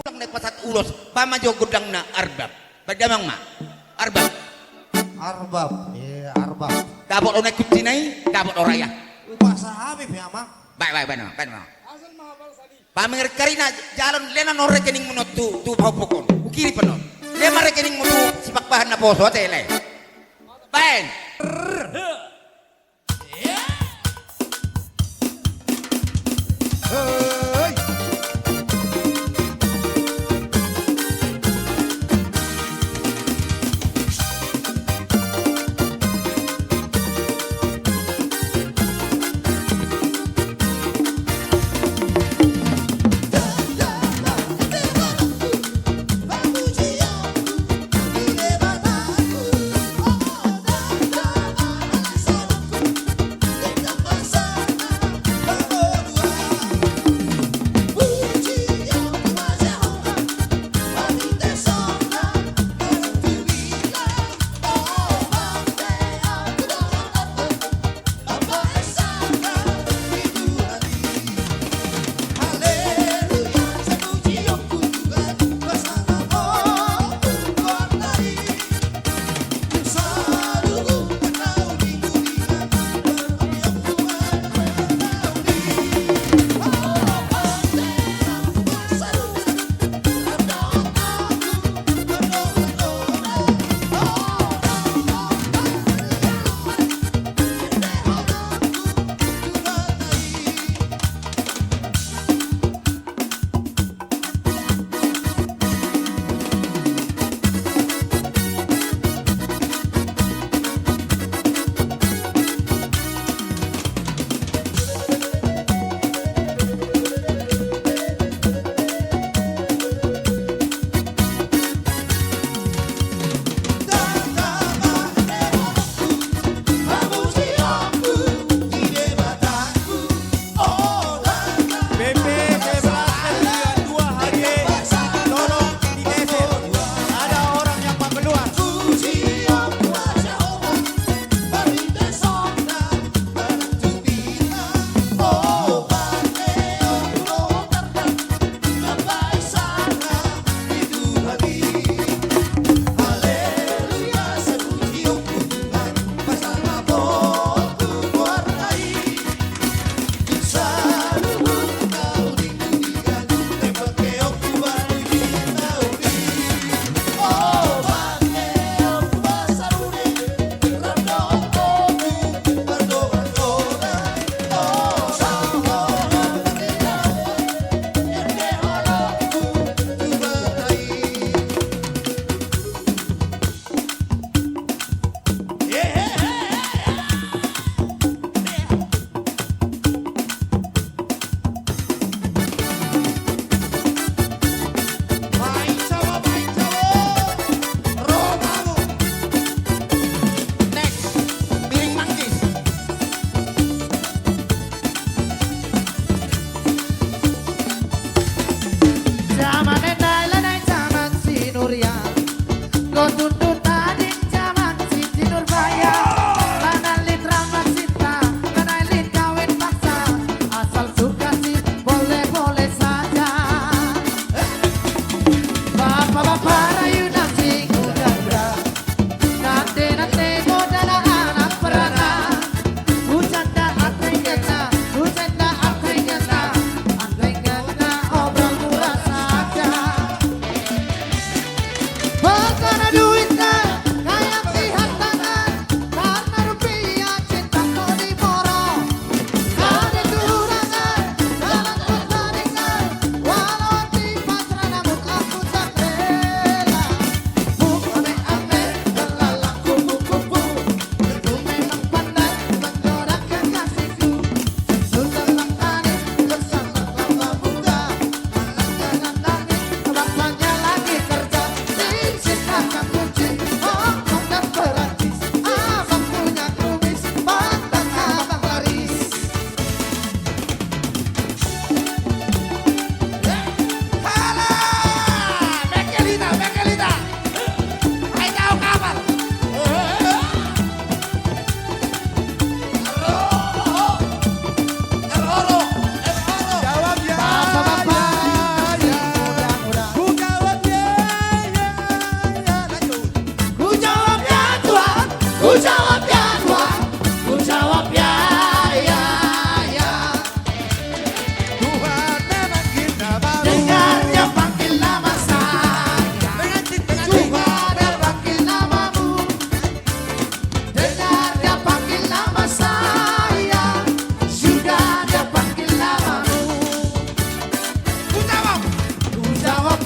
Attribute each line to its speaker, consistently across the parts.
Speaker 1: Gudang na pasat ulos, pamajo gudang na arbab. Padamang ma, arbab.
Speaker 2: Arbab, iya arbab.
Speaker 1: Dabot o na kutsinay, dabot o raya.
Speaker 2: Bahasa Habib ya mang.
Speaker 1: Baik, bano. Pamir karina jalan lena no rekening mo no tu pahupukon. Ukiri pa no. Lema rekening mo tu sipakbahan na poso tele. Baik.
Speaker 2: Hei.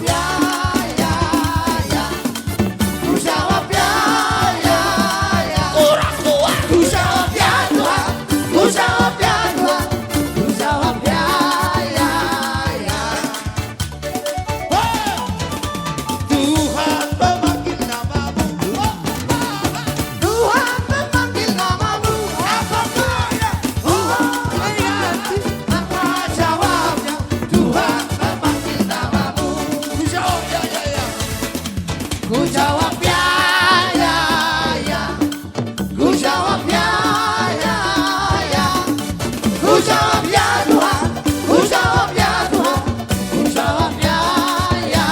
Speaker 3: ya, ya, ya. Ku jawab ya, ya, ya.
Speaker 1: Orang tua.
Speaker 3: Ku jawab ya Tuhan, ku jawab ya Tuhan, ku jawab ya, ya, ya.
Speaker 2: Tuhan memanggil namamu.
Speaker 3: Tuhan memanggil namamu, apakah ya? Tuhan mengerti apa jawabnya? Tuhan memanggil namamu, ku jawab ya, ya, ya. Ku jawab ya, ya, ya. Ku jawab ya, ya, ya. Ku jawab ya Tuhan, ku jawab ya Tuhan, ku jawab ya, ya,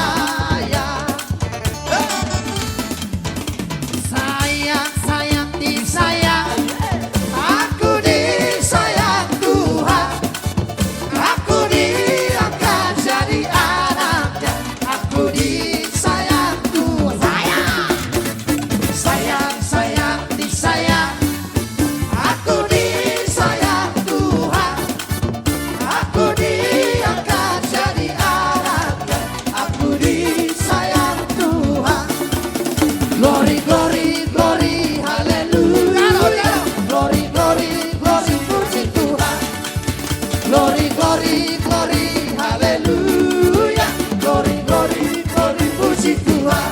Speaker 3: ya. Sayang, sayang, disayang, aku disayang Tuhan, aku diangkat jadi anaknya, aku disayang Tuhan. Sayang, sayang, disayang, aku disayang Tuhan, aku diangkat jadi anaknya, aku disayang Tuhan. Glory, glory, glory, haleluya. Glory, glory, glory, puji Tuhan. Glory, glory, glory, haleluya. Glory, glory, glory, puji Tuhan.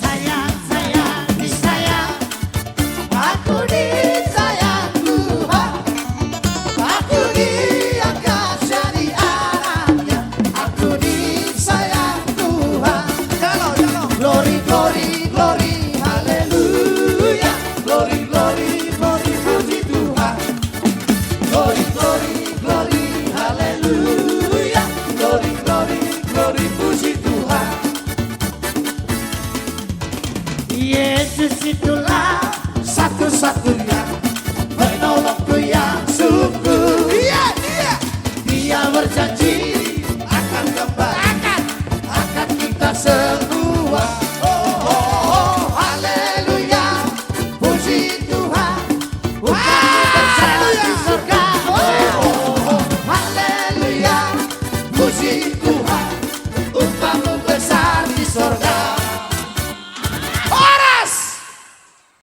Speaker 3: Sayang, sayang, disayang, aku disayang Tuhan, aku diangkat jadi anaknya, aku disayang Tuhan. Glory, glory, glory, haleluya. Glory, glory, glory, puji Tuhan. Glory, glory, glory, haleluya. Glory, glory, glory, puji Tuhan. Yesus itulah satu-satunya